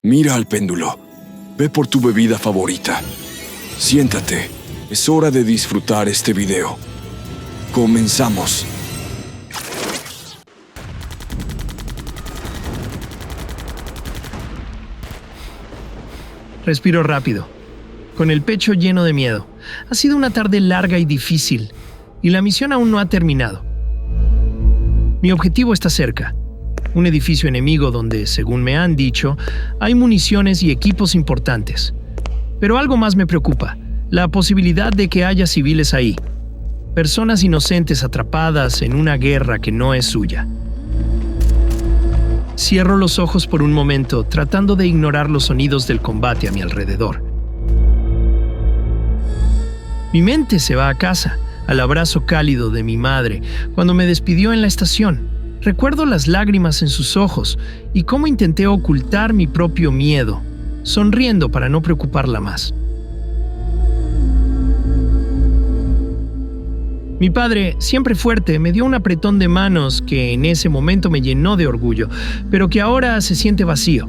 Mira al péndulo. Ve por tu bebida favorita. Siéntate. Es hora de disfrutar este video. Comenzamos. Respiro rápido, con el pecho lleno de miedo. Ha sido una tarde larga y difícil, y la misión aún no ha terminado. Mi objetivo está cerca. Un edificio enemigo donde, según me han dicho, hay municiones y equipos importantes. Pero algo más me preocupa, la posibilidad de que haya civiles ahí. Personas inocentes atrapadas en una guerra que no es suya. Cierro los ojos por un momento, tratando de ignorar los sonidos del combate a mi alrededor. Mi mente se va a casa, al abrazo cálido de mi madre, cuando me despidió en la estación. Recuerdo las lágrimas en sus ojos y cómo intenté ocultar mi propio miedo, sonriendo para no preocuparla más. Mi padre, siempre fuerte, me dio un apretón de manos que en ese momento me llenó de orgullo, pero que ahora se siente vacío.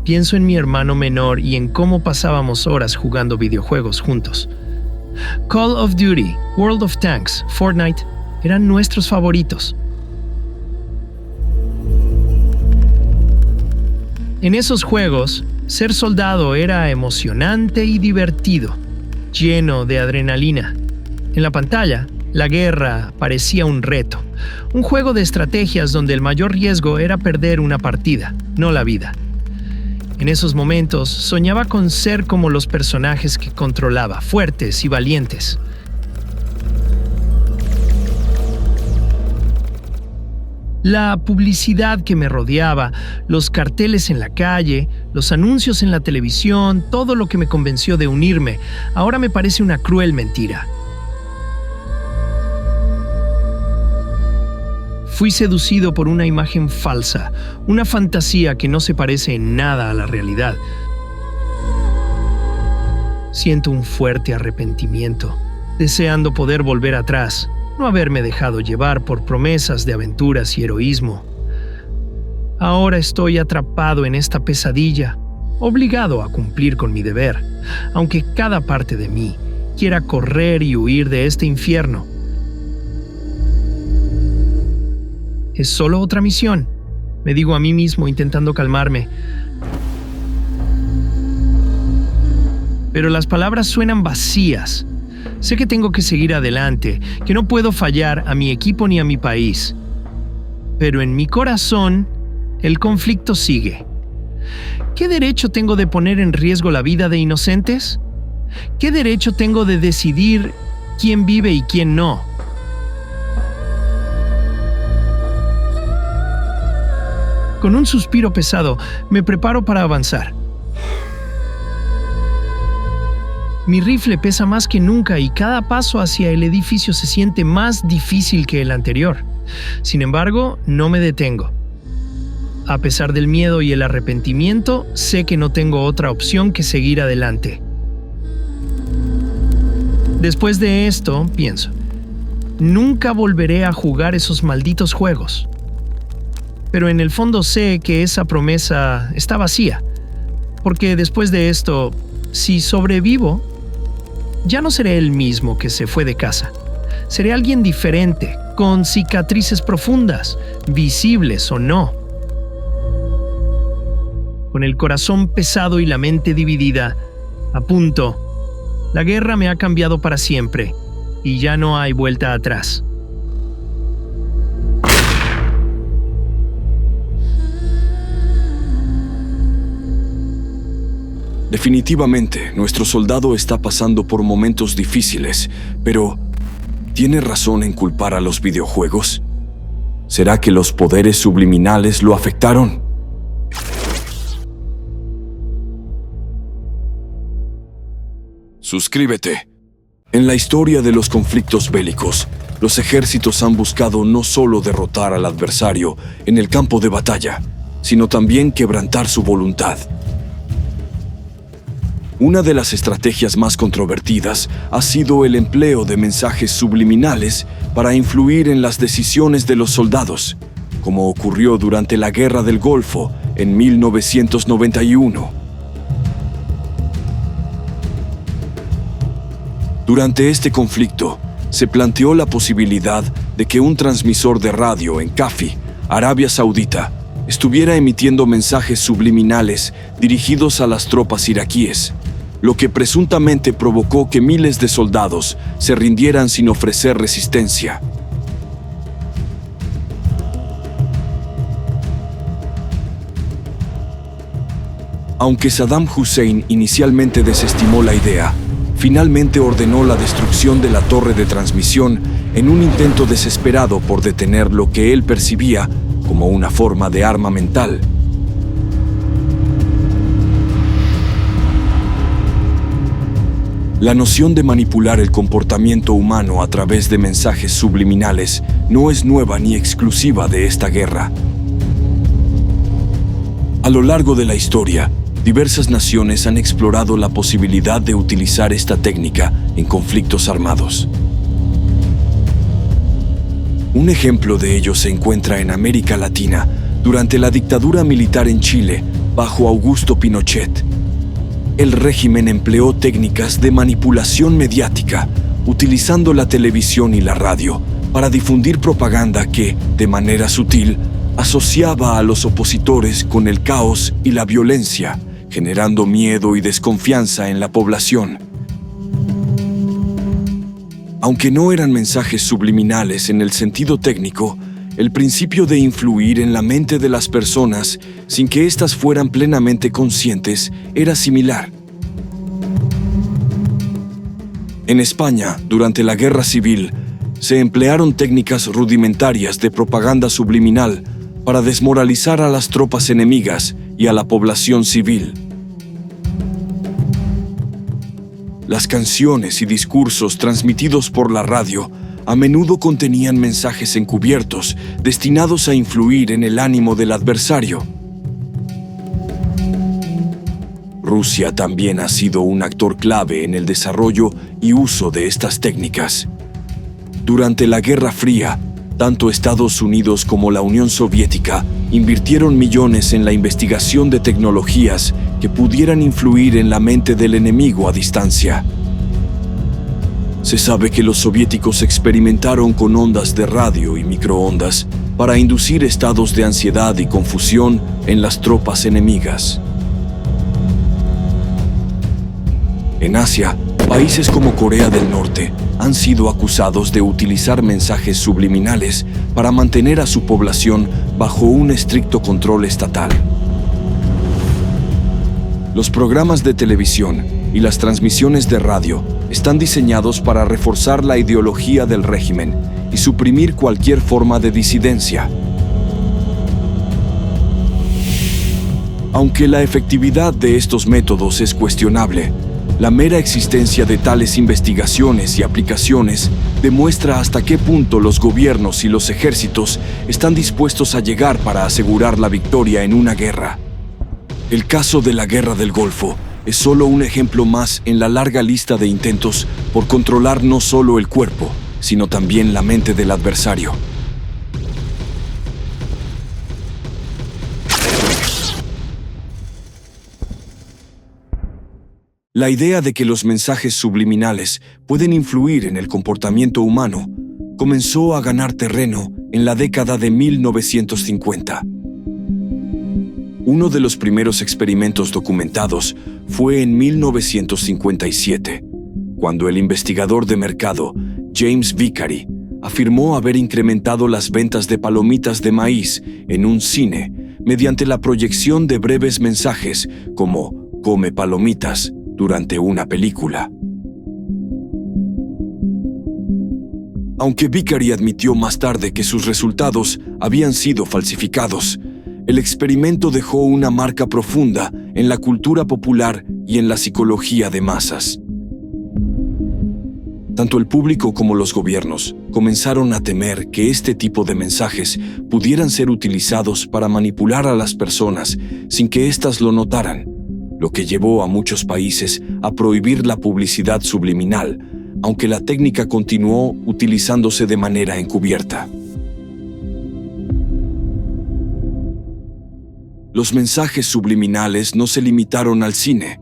Pienso en mi hermano menor y en cómo pasábamos horas jugando videojuegos juntos. Call of Duty, World of Tanks, Fortnite eran nuestros favoritos. En esos juegos, ser soldado era emocionante y divertido, lleno de adrenalina. En la pantalla, la guerra parecía un reto, un juego de estrategias donde el mayor riesgo era perder una partida, no la vida. En esos momentos, soñaba con ser como los personajes que controlaba, fuertes y valientes. La publicidad que me rodeaba, los carteles en la calle, los anuncios en la televisión, todo lo que me convenció de unirme, ahora me parece una cruel mentira. Fui seducido por una imagen falsa, una fantasía que no se parece en nada a la realidad. Siento un fuerte arrepentimiento, deseando poder volver atrás. No haberme dejado llevar por promesas de aventuras y heroísmo. Ahora estoy atrapado en esta pesadilla, obligado a cumplir con mi deber, aunque cada parte de mí quiera correr y huir de este infierno. Es solo otra misión, me digo a mí mismo intentando calmarme. Pero las palabras suenan vacías. Sé que tengo que seguir adelante, que no puedo fallar a mi equipo ni a mi país. Pero en mi corazón, el conflicto sigue. ¿Qué derecho tengo de poner en riesgo la vida de inocentes? ¿Qué derecho tengo de decidir quién vive y quién no? Con un suspiro pesado, me preparo para avanzar. Mi rifle pesa más que nunca y cada paso hacia el edificio se siente más difícil que el anterior. Sin embargo, no me detengo. A pesar del miedo y el arrepentimiento, sé que no tengo otra opción que seguir adelante. Después de esto, pienso, nunca volveré a jugar esos malditos juegos. Pero en el fondo sé que esa promesa está vacía, porque después de esto, si sobrevivo, ya no seré el mismo que se fue de casa. Seré alguien diferente, con cicatrices profundas, visibles o no. Con el corazón pesado y la mente dividida, a punto. La guerra me ha cambiado para siempre, y ya no hay vuelta atrás. Definitivamente, nuestro soldado está pasando por momentos difíciles, pero ¿tiene razón en culpar a los videojuegos? ¿Será que los poderes subliminales lo afectaron? Suscríbete. En la historia de los conflictos bélicos, los ejércitos han buscado no solo derrotar al adversario en el campo de batalla, sino también quebrantar su voluntad. Una de las estrategias más controvertidas ha sido el empleo de mensajes subliminales para influir en las decisiones de los soldados, como ocurrió durante la Guerra del Golfo en 1991. Durante este conflicto, se planteó la posibilidad de que un transmisor de radio en Kafi, Arabia Saudita, estuviera emitiendo mensajes subliminales dirigidos a las tropas iraquíes, lo que presuntamente provocó que miles de soldados se rindieran sin ofrecer resistencia. Aunque Saddam Hussein inicialmente desestimó la idea, finalmente ordenó la destrucción de la torre de transmisión en un intento desesperado por detener lo que él percibía como una forma de arma mental. La noción de manipular el comportamiento humano a través de mensajes subliminales no es nueva ni exclusiva de esta guerra. A lo largo de la historia, diversas naciones han explorado la posibilidad de utilizar esta técnica en conflictos armados. Un ejemplo de ello se encuentra en América Latina durante la dictadura militar en Chile bajo Augusto Pinochet. El régimen empleó técnicas de manipulación mediática, utilizando la televisión y la radio para difundir propaganda que, de manera sutil, asociaba a los opositores con el caos y la violencia, generando miedo y desconfianza en la población. Aunque no eran mensajes subliminales en el sentido técnico, el principio de influir en la mente de las personas sin que éstas fueran plenamente conscientes era similar. En España, durante la Guerra Civil, se emplearon técnicas rudimentarias de propaganda subliminal para desmoralizar a las tropas enemigas y a la población civil. Las canciones y discursos transmitidos por la radio a menudo contenían mensajes encubiertos destinados a influir en el ánimo del adversario. Rusia también ha sido un actor clave en el desarrollo y uso de estas técnicas. Durante la Guerra Fría, tanto Estados Unidos como la Unión Soviética invirtieron millones en la investigación de tecnologías que pudieran influir en la mente del enemigo a distancia. Se sabe que los soviéticos experimentaron con ondas de radio y microondas para inducir estados de ansiedad y confusión en las tropas enemigas. En Asia, países como Corea del Norte han sido acusados de utilizar mensajes subliminales para mantener a su población bajo un estricto control estatal. Los programas de televisión y las transmisiones de radio están diseñados para reforzar la ideología del régimen y suprimir cualquier forma de disidencia. Aunque la efectividad de estos métodos es cuestionable, la mera existencia de tales investigaciones y aplicaciones demuestra hasta qué punto los gobiernos y los ejércitos están dispuestos a llegar para asegurar la victoria en una guerra. El caso de la Guerra del Golfo es solo un ejemplo más en la larga lista de intentos por controlar no solo el cuerpo, sino también la mente del adversario. La idea de que los mensajes subliminales pueden influir en el comportamiento humano comenzó a ganar terreno en la década de 1950. Uno de los primeros experimentos documentados fue en 1957, cuando el investigador de mercado James Vicary afirmó haber incrementado las ventas de palomitas de maíz en un cine mediante la proyección de breves mensajes como "come palomitas" durante una película. Aunque Vicary admitió más tarde que sus resultados habían sido falsificados, el experimento dejó una marca profunda en la cultura popular y en la psicología de masas. Tanto el público como los gobiernos comenzaron a temer que este tipo de mensajes pudieran ser utilizados para manipular a las personas sin que éstas lo notaran, lo que llevó a muchos países a prohibir la publicidad subliminal, aunque la técnica continuó utilizándose de manera encubierta. Los mensajes subliminales no se limitaron al cine.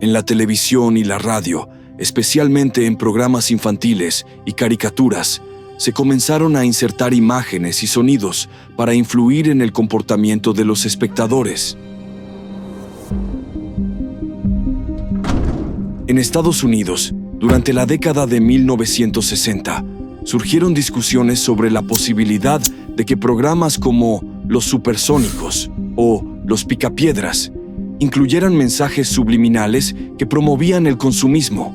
En la televisión y la radio, especialmente en programas infantiles y caricaturas, se comenzaron a insertar imágenes y sonidos para influir en el comportamiento de los espectadores. En Estados Unidos, durante la década de 1960, surgieron discusiones sobre la posibilidad de que programas como Los Supersónicos o Los Picapiedras incluyeran mensajes subliminales que promovían el consumismo.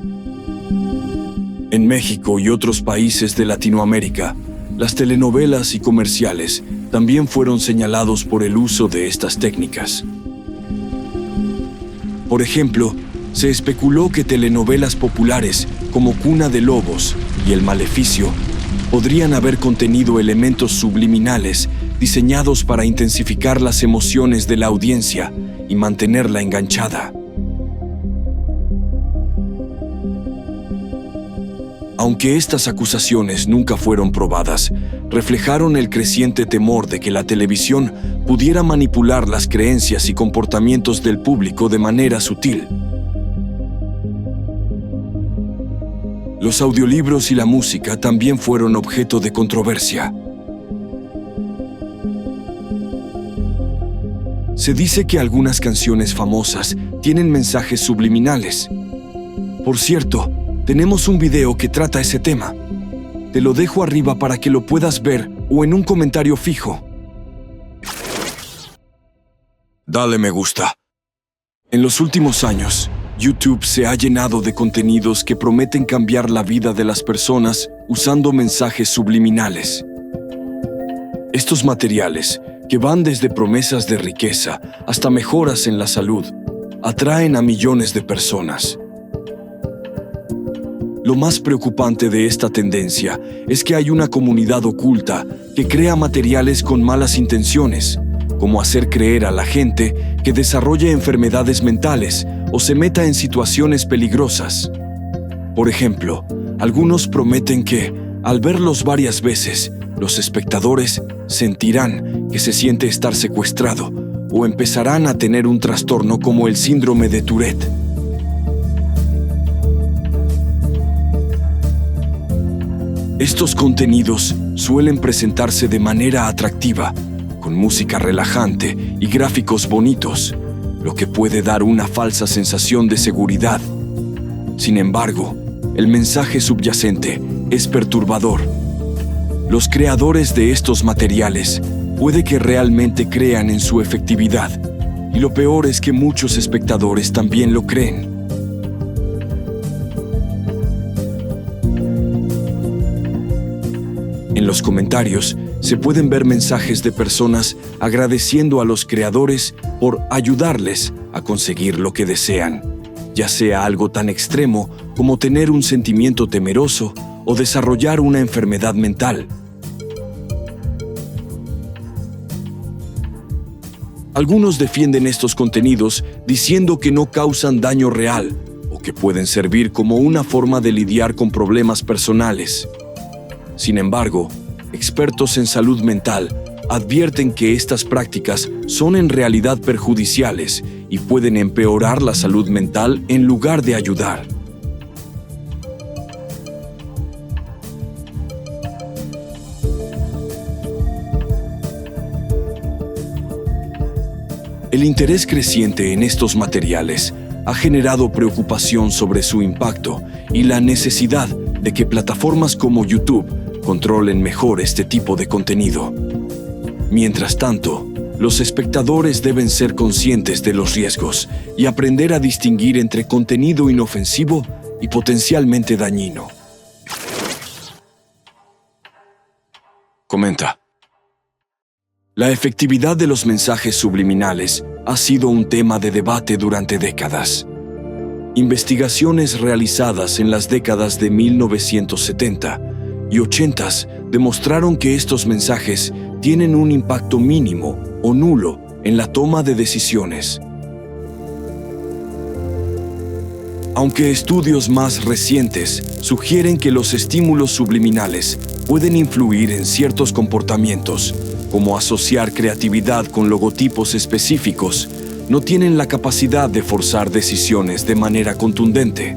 En México y otros países de Latinoamérica, las telenovelas y comerciales también fueron señalados por el uso de estas técnicas. Por ejemplo, se especuló que telenovelas populares como Cuna de Lobos y El Maleficio podrían haber contenido elementos subliminales diseñados para intensificar las emociones de la audiencia y mantenerla enganchada. Aunque estas acusaciones nunca fueron probadas, reflejaron el creciente temor de que la televisión pudiera manipular las creencias y comportamientos del público de manera sutil. Los audiolibros y la música también fueron objeto de controversia. Se dice que algunas canciones famosas tienen mensajes subliminales. Por cierto, tenemos un video que trata ese tema. Te lo dejo arriba para que lo puedas ver o en un comentario fijo. Dale me gusta. En los últimos años, YouTube se ha llenado de contenidos que prometen cambiar la vida de las personas usando mensajes subliminales. Estos materiales, que van desde promesas de riqueza hasta mejoras en la salud, atraen a millones de personas. Lo más preocupante de esta tendencia es que hay una comunidad oculta que crea materiales con malas intenciones, como hacer creer a la gente que desarrolle enfermedades mentales o se meta en situaciones peligrosas. Por ejemplo, algunos prometen que, al verlos varias veces, los espectadores sentirán que se siente estar secuestrado o empezarán a tener un trastorno como el síndrome de Tourette. Estos contenidos suelen presentarse de manera atractiva, con música relajante y gráficos bonitos, lo que puede dar una falsa sensación de seguridad. Sin embargo, el mensaje subyacente es perturbador. Los creadores de estos materiales puede que realmente crean en su efectividad, y lo peor es que muchos espectadores también lo creen. En los comentarios se pueden ver mensajes de personas agradeciendo a los creadores por ayudarles a conseguir lo que desean, ya sea algo tan extremo como tener un sentimiento temeroso o desarrollar una enfermedad mental. Algunos defienden estos contenidos diciendo que no causan daño real o que pueden servir como una forma de lidiar con problemas personales. Sin embargo, expertos en salud mental advierten que estas prácticas son en realidad perjudiciales y pueden empeorar la salud mental en lugar de ayudar. El interés creciente en estos materiales ha generado preocupación sobre su impacto y la necesidad de que plataformas como YouTube controlen mejor este tipo de contenido. Mientras tanto, los espectadores deben ser conscientes de los riesgos y aprender a distinguir entre contenido inofensivo y potencialmente dañino. Comenta. La efectividad de los mensajes subliminales ha sido un tema de debate durante décadas. Investigaciones realizadas en las décadas de 1970 y 80 demostraron que estos mensajes tienen un impacto mínimo o nulo en la toma de decisiones. Aunque estudios más recientes sugieren que los estímulos subliminales pueden influir en ciertos comportamientos, como asociar creatividad con logotipos específicos, no tienen la capacidad de forzar decisiones de manera contundente.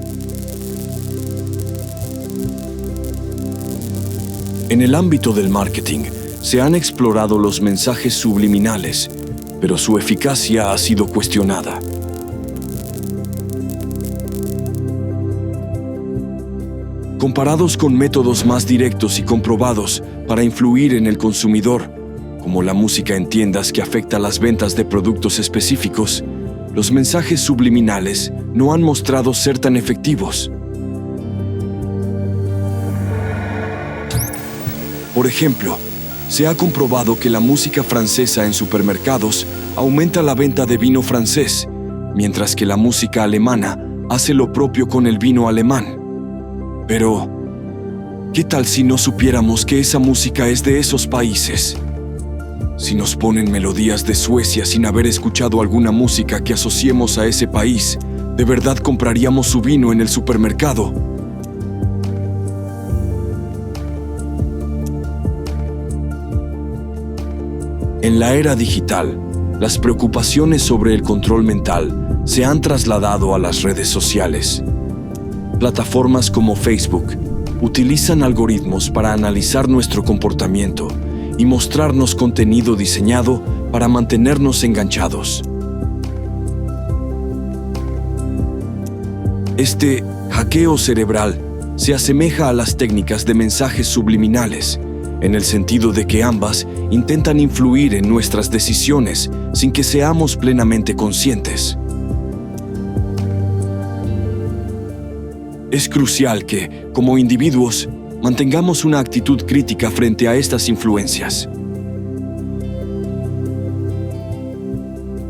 En el ámbito del marketing, se han explorado los mensajes subliminales, pero su eficacia ha sido cuestionada. Comparados con métodos más directos y comprobados para influir en el consumidor, como la música en tiendas que afecta las ventas de productos específicos, los mensajes subliminales no han mostrado ser tan efectivos. Por ejemplo, se ha comprobado que la música francesa en supermercados aumenta la venta de vino francés, mientras que la música alemana hace lo propio con el vino alemán. Pero, ¿qué tal si no supiéramos que esa música es de esos países? Si nos ponen melodías de Suecia sin haber escuchado alguna música que asociemos a ese país, ¿de verdad compraríamos su vino en el supermercado? En la era digital, las preocupaciones sobre el control mental se han trasladado a las redes sociales. Plataformas como Facebook utilizan algoritmos para analizar nuestro comportamiento y mostrarnos contenido diseñado para mantenernos enganchados. Este hackeo cerebral se asemeja a las técnicas de mensajes subliminales, en el sentido de que ambas intentan influir en nuestras decisiones sin que seamos plenamente conscientes. Es crucial que, como individuos, mantengamos una actitud crítica frente a estas influencias.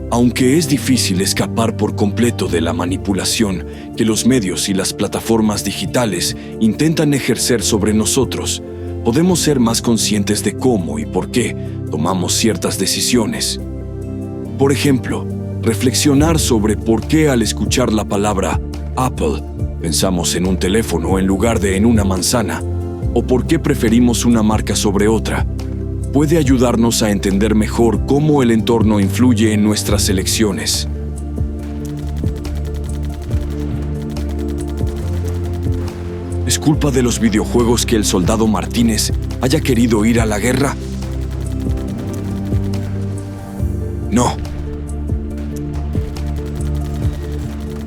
Aunque es difícil escapar por completo de la manipulación que los medios y las plataformas digitales intentan ejercer sobre nosotros, podemos ser más conscientes de cómo y por qué tomamos ciertas decisiones. Por ejemplo, reflexionar sobre por qué al escuchar la palabra Apple pensamos en un teléfono en lugar de en una manzana, o por qué preferimos una marca sobre otra, puede ayudarnos a entender mejor cómo el entorno influye en nuestras elecciones. ¿Es culpa de los videojuegos que el soldado Martínez haya querido ir a la guerra? No.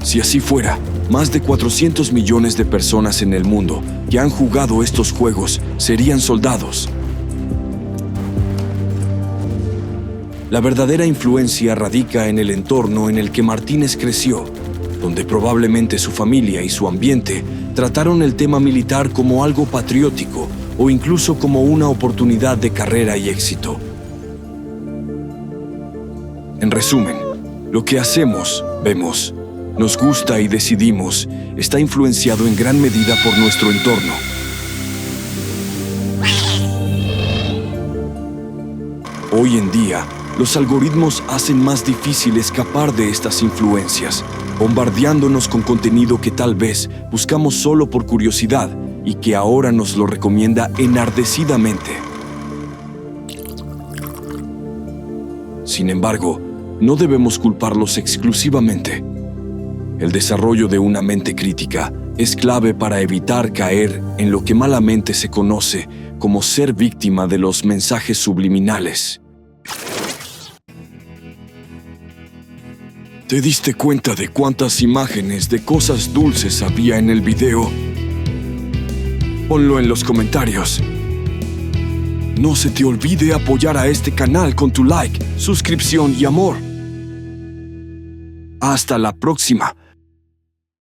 Si así fuera, más de 400 millones de personas en el mundo que han jugado estos juegos serían soldados. La verdadera influencia radica en el entorno en el que Martínez creció, donde probablemente su familia y su ambiente trataron el tema militar como algo patriótico o incluso como una oportunidad de carrera y éxito. En resumen, lo que hacemos, vemos, nos gusta y decidimos está influenciado en gran medida por nuestro entorno. Hoy en día, los algoritmos hacen más difícil escapar de estas influencias, bombardeándonos con contenido que tal vez buscamos solo por curiosidad y que ahora nos lo recomienda enardecidamente. Sin embargo, no debemos culparlos exclusivamente. El desarrollo de una mente crítica es clave para evitar caer en lo que malamente se conoce como ser víctima de los mensajes subliminales. ¿Te diste cuenta de cuántas imágenes de cosas dulces había en el video? Ponlo en los comentarios. No se te olvide apoyar a este canal con tu like, suscripción y amor. Hasta la próxima.